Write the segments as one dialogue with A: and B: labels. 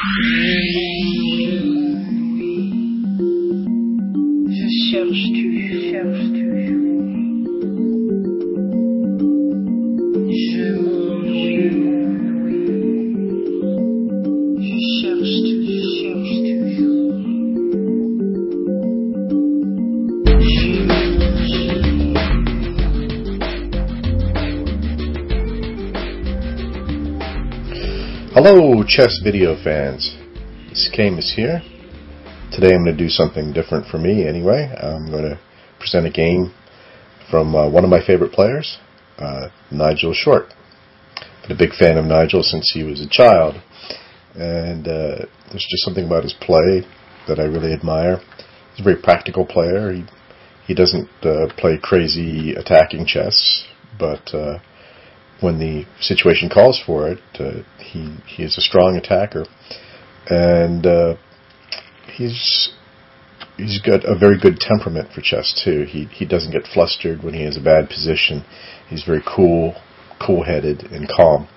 A: Je cherche toujours. Je m'ennuie. Je cherche toujours.
B: Hello, chess video fans. This game is here. Today I'm going to do something different for me anyway. I'm going to present a game from one of my favorite players, Nigel Short. I've been a big fan of Nigel since he was a child, and there's just something about his play that I really admire. He's a very practical player. He doesn't play crazy attacking chess, but when the situation calls for it, he is a strong attacker, and he's got a very good temperament for chess too. He doesn't get flustered when he has a bad position. He's very cool-headed, and calm.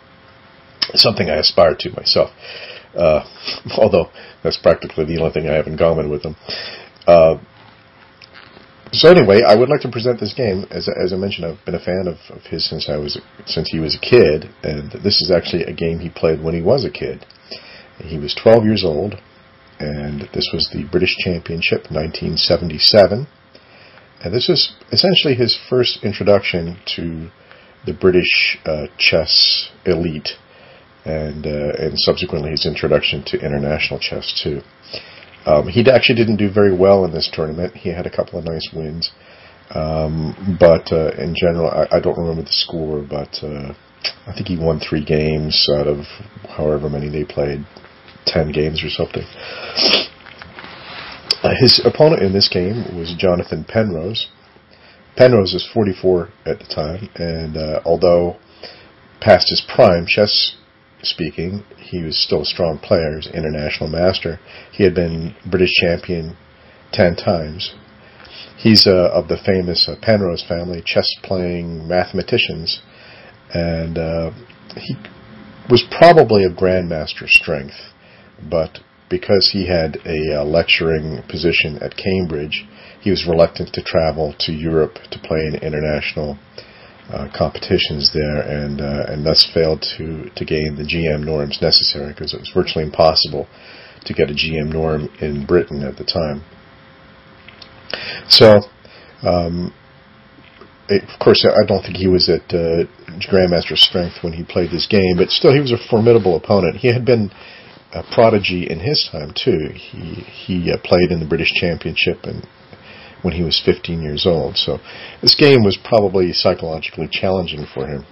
B: Something I aspire to myself, although that's practically the only thing I have in common with him. So anyway, I would like to present this game. As I mentioned, I've been a fan of his since he was a kid, and this is actually a game he played when he was a kid. He was 12 years old, and this was the British Championship, 1977. And this is essentially his first introduction to the British chess elite, and subsequently his introduction to international chess too. He actually didn't do very well in this tournament. He had a couple of nice wins, but in general, I don't remember the score, but I think he won 3 games out of however many they played, 10 games or something. His opponent in this game was Jonathan Penrose. Penrose was 44 at the time, and although past his prime, chess speaking, he was still a strong player. He was an international master. He had been British champion 10 times. He's of the famous Penrose family, chess-playing mathematicians, and he was probably of grandmaster strength, but because he had a lecturing position at Cambridge, he was reluctant to travel to Europe to play in international competitions there, and thus failed to gain the GM norms necessary, because it was virtually impossible to get a GM norm in Britain at the time. So, of course, I don't think he was at Grandmaster strength when he played this game, but still he was a formidable opponent. He had been a prodigy in his time too. He played in the British Championship and when he was 15 years old. So this game was probably psychologically challenging for him,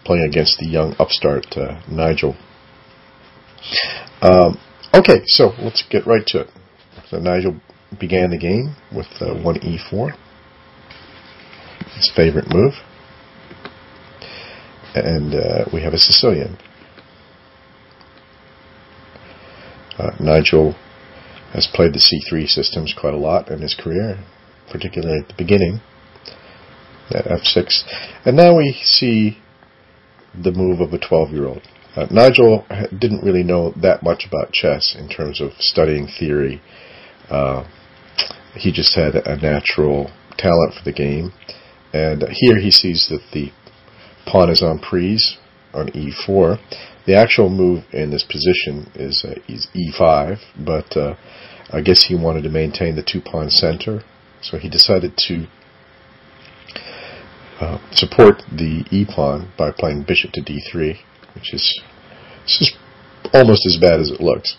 B: playing against the young upstart Nigel. Okay, so let's get right to it. So Nigel began the game with 1e4, his favorite move, and we have a Sicilian. Nigel has played the c3 systems quite a lot in his career, particularly at the beginning, at f6. And now we see the move of a 12-year-old. Nigel didn't really know that much about chess in terms of studying theory. He just had a natural talent for the game. And here he sees that the pawn is en prise on e4. The actual move in this position is e5, but I guess he wanted to maintain the 2-pawn center. So he decided to support the e-pawn by playing bishop to d3, which is almost as bad as it looks.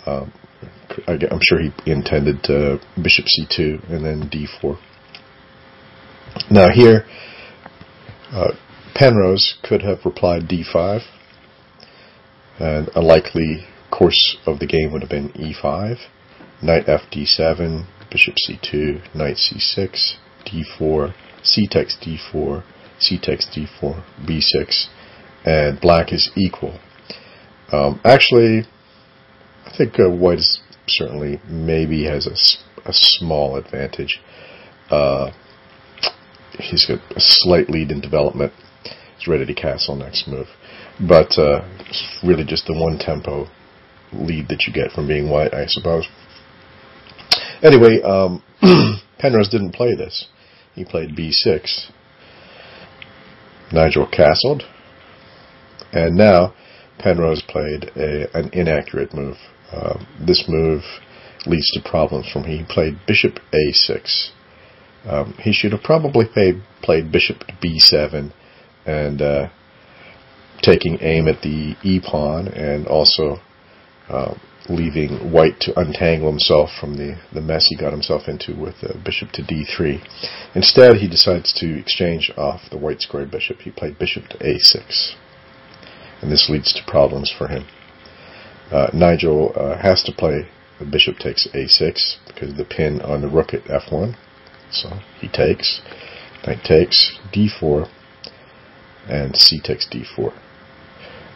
B: I'm sure he intended bishop c2 and then d4. Now here, Penrose could have replied d5, and a likely course of the game would have been e5, knight f d7, bishop c2, knight c6, d4, c takes d4, c takes d4, b6, and black is equal. Actually, I think white is certainly maybe has a small advantage. He's got a slight lead in development. He's ready to castle next move. But it's really just the one tempo lead that you get from being white, I suppose. Anyway, Penrose didn't play this. He played b6. Nigel castled, and now Penrose played an inaccurate move. This move leads to problems for him. He played bishop a6. He should have probably played bishop b7 and taking aim at the e-pawn, and also leaving white to untangle himself from the mess he got himself into with bishop to d3. Instead, he decides to exchange off the white squared bishop. He played bishop to a6, and this leads to problems for him. Nigel has to play the bishop takes a6 because of the pin on the rook at f1. So he takes, knight takes, d4, and c takes d4.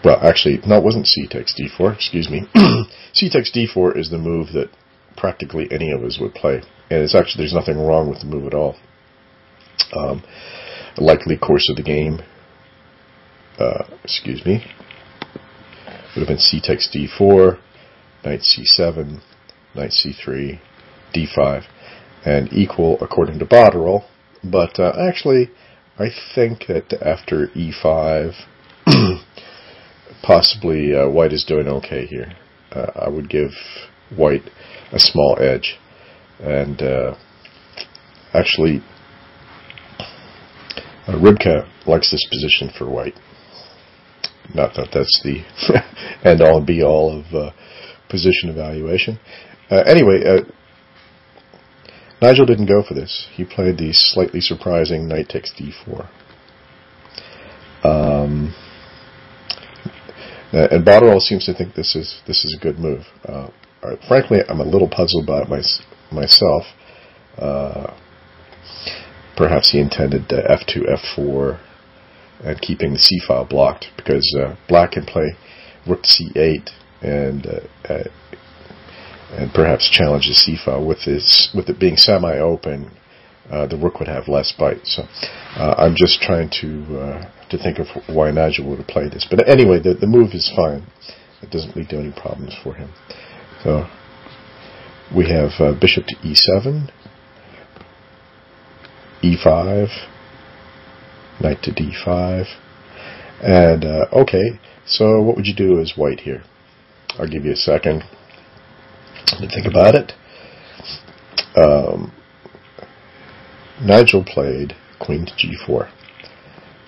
B: Well, actually, no, it wasn't c takes d4, excuse me. C takes d4 is the move that practically any of us would play. And it's actually, there's nothing wrong with the move at all. A likely course of the game, would have been c takes d4, knight c7, knight c3, d5, and equal according to Botterill. But actually, I think that after e5, possibly white is doing okay here. I would give white a small edge. And actually, Ribka likes this position for white. Not that that's the end-all and be-all of position evaluation. Anyway, Nigel didn't go for this. He played the slightly surprising knight takes d4. And Botterill seems to think this is a good move. Frankly, I'm a little puzzled by it myself. Perhaps he intended f2, f4, and keeping the c-file blocked, because black can play rook to c8 and perhaps challenge the c-file. With it being semi-open, the rook would have less bite. So I'm just trying to think of why Nigel would have played this. But anyway, the move is fine. It doesn't lead to any problems for him. So we have bishop to e7, e5, knight to d5, and okay, so what would you do as white here? I'll give you a second to think about it. Nigel played queen to g4.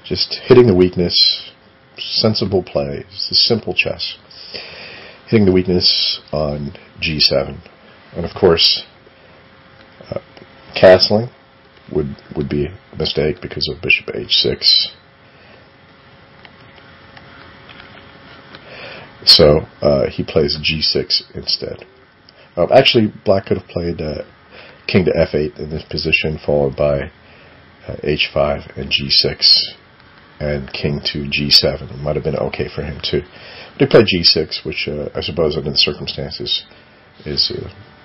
B: Just hitting the weakness, sensible play. It's a simple chess. Hitting the weakness on g7. And of course, castling would be a mistake because of bishop h6. So he plays g6 instead. Actually, black could have played king to f8 in this position, followed by h5 and g6, and king to g7. It might have been okay for him too. But he played g6, which I suppose under the circumstances is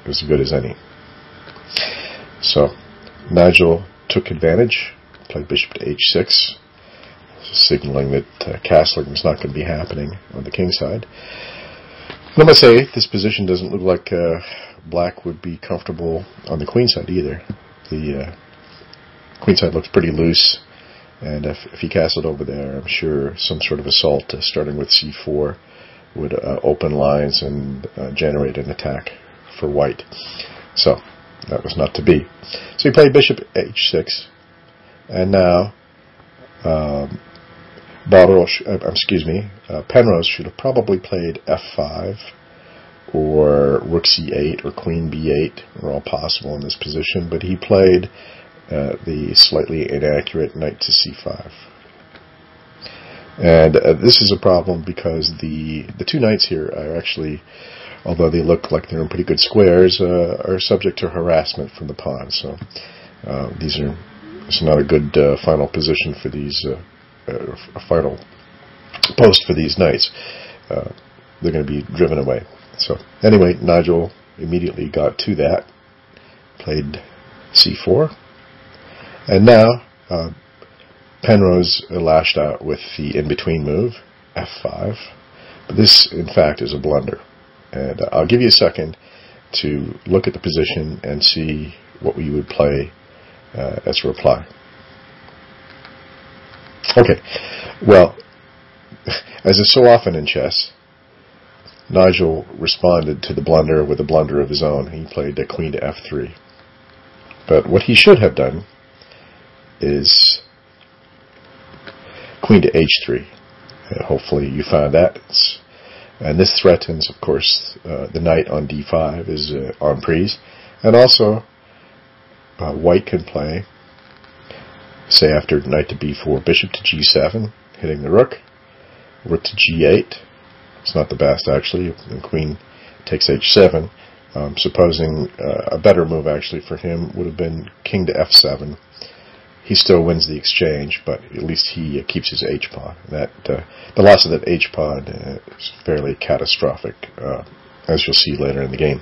B: as good as any. So Nigel took advantage, played bishop to h6, signaling that castling is not going to be happening on the king side. And I must say, this position doesn't look like black would be comfortable on the queen side either. The queen side looks pretty loose, and if he castled over there, I'm sure some sort of assault starting with c4 would open lines and generate an attack for white. So that was not to be. So he played bishop h6, and now Penrose should have probably played f5 or rook c8 or queen b8. Are all possible in this position, but he played the slightly inaccurate knight to c5. And this is a problem because the two knights here are actually, although they look like they're in pretty good squares, are subject to harassment from the pawn. So it's not a good final position for these, a final post for these knights. They're going to be driven away. So anyway, Nigel immediately got to that, played c4, and now Penrose lashed out with the in-between move, f5. But this, in fact, is a blunder. And I'll give you a second to look at the position and see what we would play as a reply. Okay, well, as is so often in chess, Nigel responded to the blunder with a blunder of his own. He played queen to f3. But what he should have done is queen to h3. Hopefully you found that. And this threatens, of course, the knight on d5 is en prise. And also, white can play, say after knight to b4, bishop to g7, hitting the rook to g8. It's not the best, actually. The queen takes h7. Supposing a better move, actually, for him would have been king to f7. He still wins the exchange, but at least he keeps his h-pawn. The loss of that h-pawn is fairly catastrophic, as you'll see later in the game.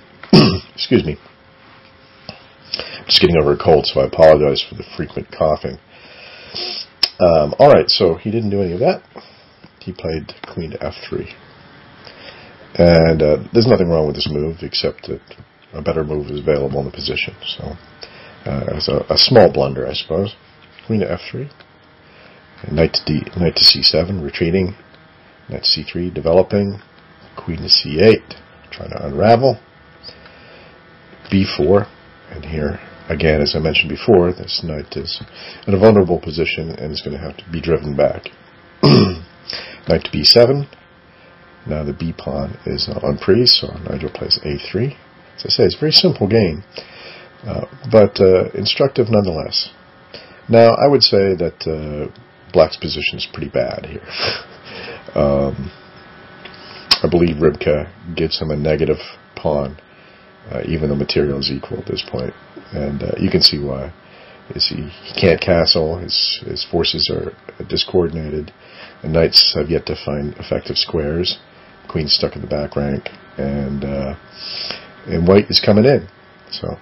B: Excuse me. I'm just getting over a cold, so I apologize for the frequent coughing. All right, so he didn't do any of that. He played queen to f3. And there's nothing wrong with this move, except that a better move is available in the position. So it's a small blunder, I suppose. Queen to f3. Knight to c7, retreating. Knight to c3, developing. Queen to c8, trying to unravel. b4, and here, again, as I mentioned before, this knight is in a vulnerable position and is going to have to be driven back. Knight to b7. Now the b-pawn is en prise, so Nigel plays a3. As I say, it's a very simple game, but instructive nonetheless. Now, I would say that black's position is pretty bad here. I believe Rybka gives him a negative pawn, even though material is equal at this point. And you can see why. He can't castle, his forces are discoordinated, the knights have yet to find effective squares, queen's stuck in the back rank, and white is coming in. So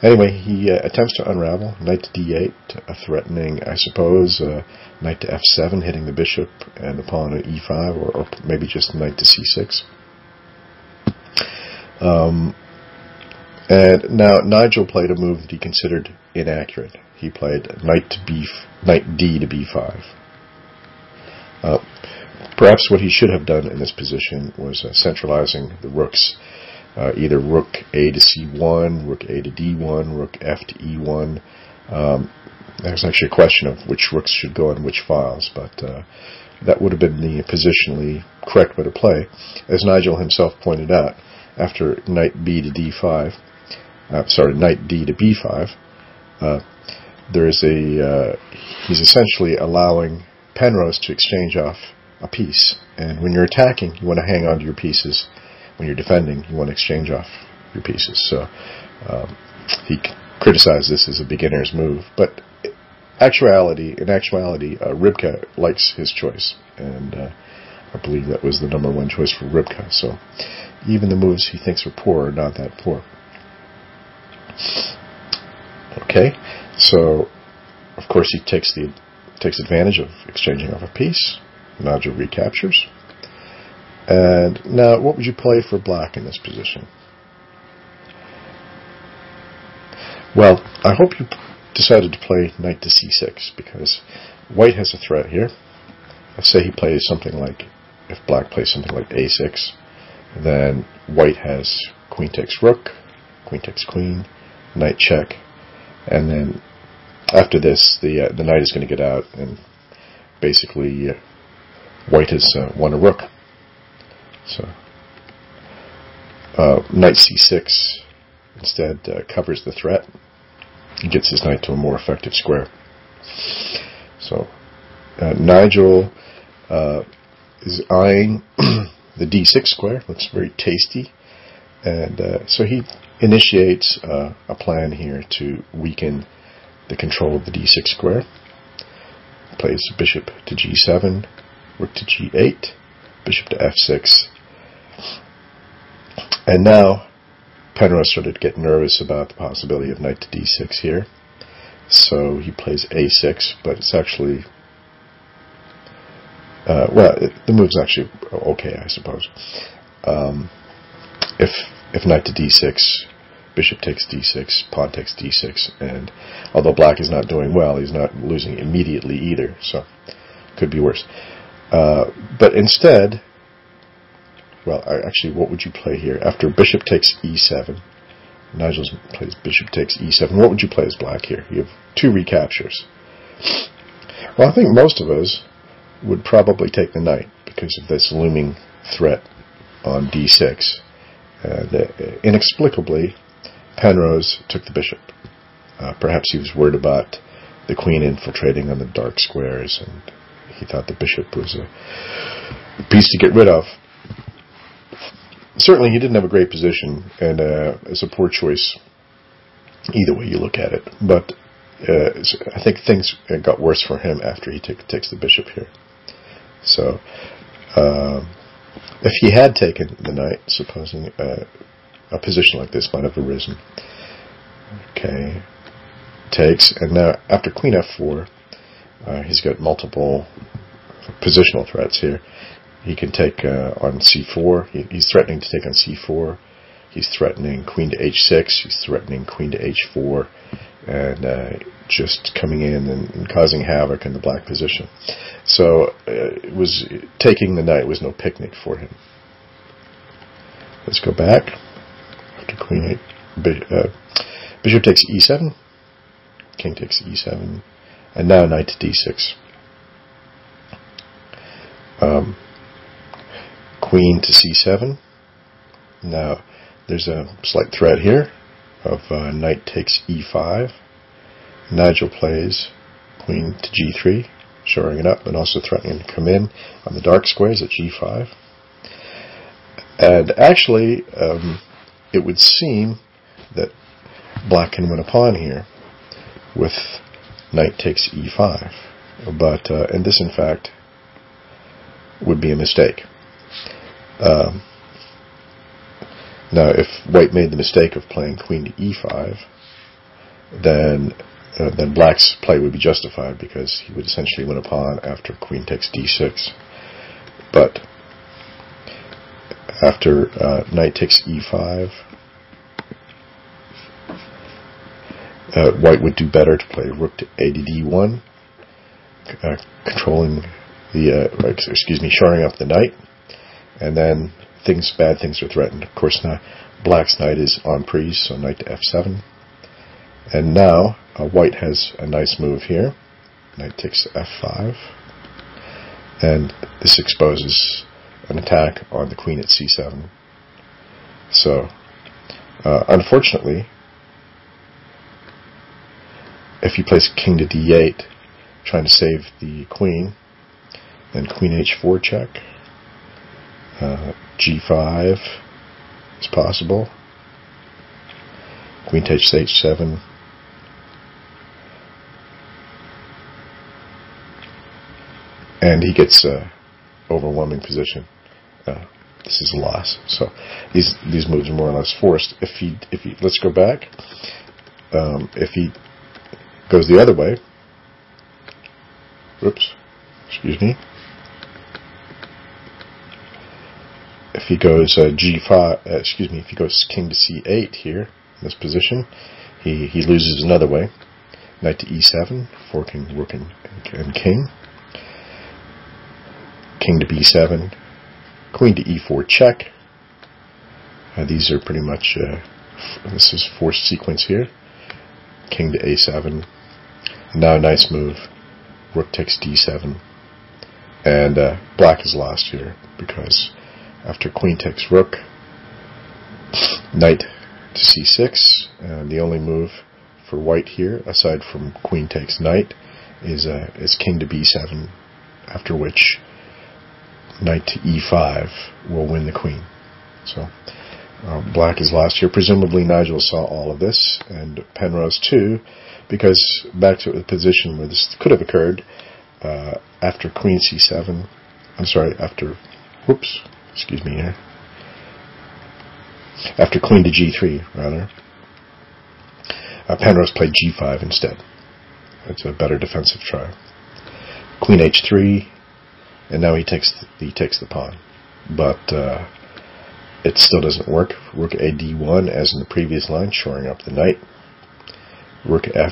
B: anyway, he attempts to unravel. Knight to d8, threatening, I suppose, knight to f7, hitting the bishop and the pawn at e5, or maybe just knight to c6. And now Nigel played a move that he considered inaccurate. He played knight d to b5. Perhaps what he should have done in this position was centralizing the rooks. Either rook a to c1, rook a to d1, rook f to e1. There's actually a question of which rooks should go on which files, but that would have been the positionally correct way to play. As Nigel himself pointed out, after knight b to d5, knight d to b5, he's essentially allowing Penrose to exchange off a piece. And when you're attacking, you want to hang on to your pieces. When you're defending, you want to exchange off your pieces. So he criticized this as a beginner's move, but in actuality, Rybka likes his choice, and I believe that was the number one choice for Rybka. So even the moves he thinks are poor are not that poor. Okay, so of course he takes advantage of exchanging off a piece. Nigel recaptures. And now, what would you play for black in this position? Well, I hope you decided to play knight to c6, because white has a threat here. Let's say he plays something like, if black plays something like a6, then white has queen takes rook, queen takes queen, knight check, and then after this, the knight is going to get out, and basically white has won a rook. So knight c6 instead covers the threat and gets his knight to a more effective square. So Nigel is eyeing the d6 square. Looks very tasty, and so he initiates a plan here to weaken the control of the d6 square. Plays bishop to g7, rook to g8, bishop to f6. And now Penrose started to get nervous about the possibility of knight to d6 here. So he plays a6, but it's actually, the move's actually okay, I suppose. if knight to d6, bishop takes d6, pawn takes d6, and although black is not doing well, he's not losing immediately either, so could be worse. But instead, well, actually, what would you play here? After bishop takes e7, Nigel plays bishop takes e7. What would you play as black here? You have two recaptures. Well, I think most of us would probably take the knight because of this looming threat on d6. Inexplicably, Penrose took the bishop. Perhaps he was worried about the queen infiltrating on the dark squares, and he thought the bishop was a piece to get rid of. Certainly, he didn't have a great position, and it's a poor choice either way you look at it. But I think things got worse for him after he takes the bishop here. So, if he had taken the knight, supposing a position like this might have arisen. Okay, takes, and now after queen f4, he's got multiple positional threats here. He can take on c4. He's threatening to take on c4. He's threatening queen to h6. He's threatening queen to h4, and just coming in and causing havoc in the black position. So taking the knight was no picnic for him. Let's go back. After queen 8, bishop takes e7. King takes e7, and now knight to d6. Queen to c7. Now there's a slight threat here of knight takes e5. Nigel plays queen to g3, shoring it up and also threatening to come in on the dark squares at g5. And actually, it would seem that black can win a pawn here with knight takes e5. But and this, in fact, would be a mistake. Now, if white made the mistake of playing queen to e5, then black's play would be justified because he would essentially win a pawn after queen takes d6. But after knight takes e5, white would do better to play rook to a to d1, controlling the shoring up the knight, and then bad things are threatened. Of course, now black's knight is en prise, so knight to f7, and now white has a nice move here. Knight takes f5, and this exposes an attack on the queen at c7. So, unfortunately, if he plays king to d8, trying to save the queen, then queen h4 check, g5 is possible, queen takes h7, and he gets overwhelming position. This is a loss. So these moves are more or less forced. If he let's go back. If he goes the other way, excuse me. If he goes g5, if he goes king to c8 here in this position, he loses another way. Knight to e7, forking rook and king. King to b7, queen to e4 check. These are pretty much, this is forced sequence here. King to a7. Now a nice move. Rook takes d7. And black is lost here because after queen takes rook, knight to c6. And the only move for white here, aside from queen takes knight, is king to b7, after which knight to e5 will win the queen. So black is lost here. Presumably Nigel saw all of this, and Penrose too, because back to the position where this could have occurred, after queen c7, after queen to g3, rather, Penrose played g5 instead. It's a better defensive try. Queen h3, and now he takes the pawn. But it still doesn't work. Rook A D1 as in the previous line, shoring up the knight. Rook A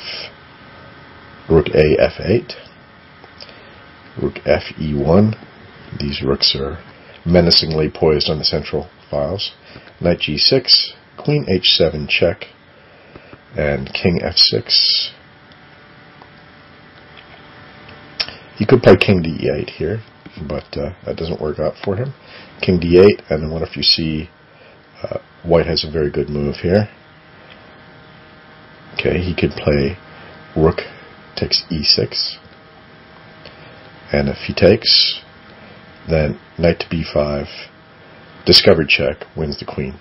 B: F8. Rook F E1. These rooks are menacingly poised on the central files. Knight G6. Queen H7 check. And King F6. He could play King D8 here, but that doesn't work out for him. King D8, and what if you see White has a very good move here. Okay, he could play Rook takes E6, and if he takes, then Knight to B5, discovered check, wins the queen,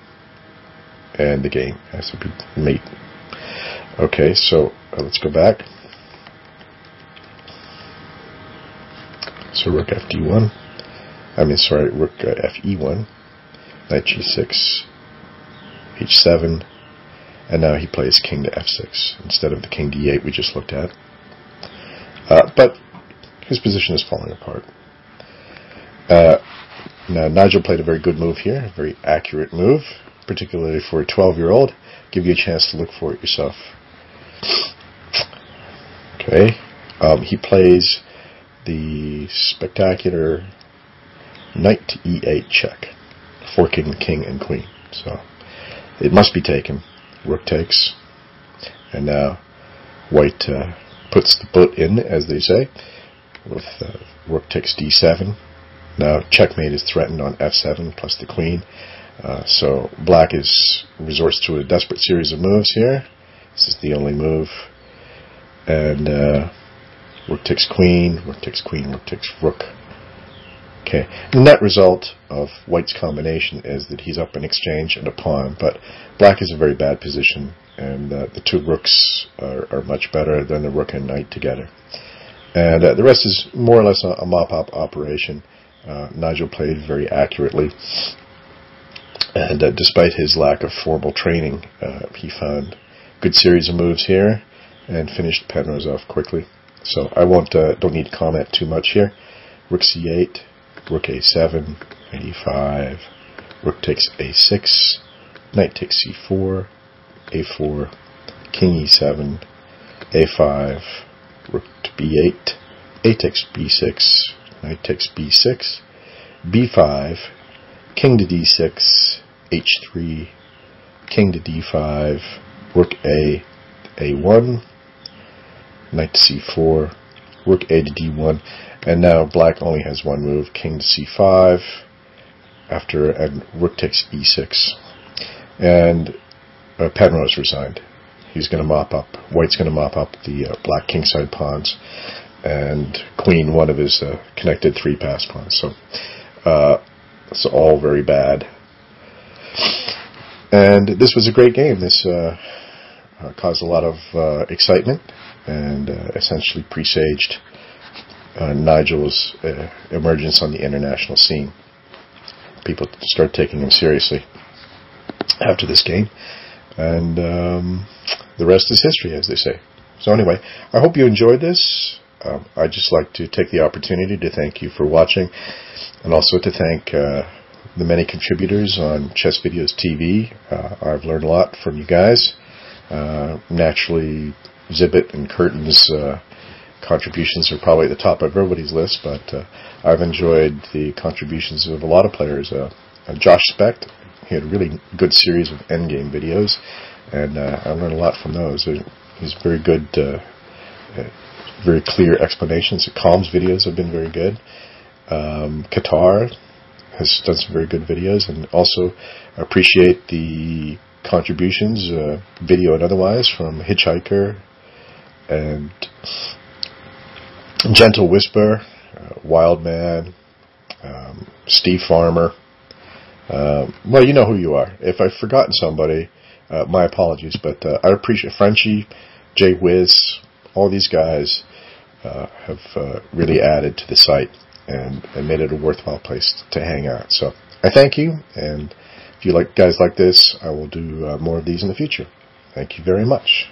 B: and the game has to be mate. Okay, so let's go back. So Rook FD1, Rook FE1, Knight G6, H7, and now he plays King to F6 instead of the King D8 we just looked at. But his position is falling apart. Now Nigel played a very good move here, a very accurate move, particularly for a 12-year-old. Give you a chance to look for it yourself. Okay, he plays the spectacular Knight to E8 check, forking King and Queen. So it must be taken. Rook takes, and now White puts the boot in, as they say, with Rook takes D7. Now checkmate is threatened on F7 plus the Queen. So Black resorts to a desperate series of moves here. This is the only move, and Rook takes Queen, Rook takes Queen, Rook takes Rook. Okay, the net result of White's combination is that he's up in exchange and a pawn, but Black is a very bad position, and the two rooks are much better than the Rook and Knight together. And the rest is more or less a mop-up operation. Nigel played very accurately, and despite his lack of formal training, he found a good series of moves here and finished Penrose off quickly. So I don't need to comment too much here. Rook C8, Rook A7, Knight E5, Rook takes A6, Knight takes C4, A4, King E7, A5, Rook to B8, A takes B6, Knight takes B6, B5, King to D6, H3, King to D5, Rook A, A1, Knight to C4, Rook A to D1, and now Black only has one move, King to C5, and Rook takes E6, and Penrose resigned. He's going to White's going to mop up the Black kingside pawns, and Queen one of his connected 3-pass pawns. So it's all very bad. And this was a great game. This caused a lot of excitement, and essentially presaged Nigel's emergence on the international scene. People started taking him seriously after this game, and the rest is history, as they say. So anyway, I hope you enjoyed this. I'd just like to take the opportunity to thank you for watching, and also to thank the many contributors on Chess Videos TV. I've learned a lot from you guys. Naturally, Zibit and Curtin's contributions are probably at the top of everybody's list, but I've enjoyed the contributions of a lot of players. Josh Specht, he had a really good series of endgame videos, and I learned a lot from those. He's very good, very clear explanations. Calm's videos have been very good. Qatar has done some very good videos, and also appreciate the contributions, video and otherwise, from Hitchhiker and Gentle Whisper, Wildman, Steve Farmer. Well, you know who you are. If I've forgotten somebody, my apologies, but I appreciate Frenchie, Jay Wiz, all these guys have really added to the site and made it a worthwhile place to hang out. So I thank you, and if you guys like this, I will do more of these in the future. Thank you very much.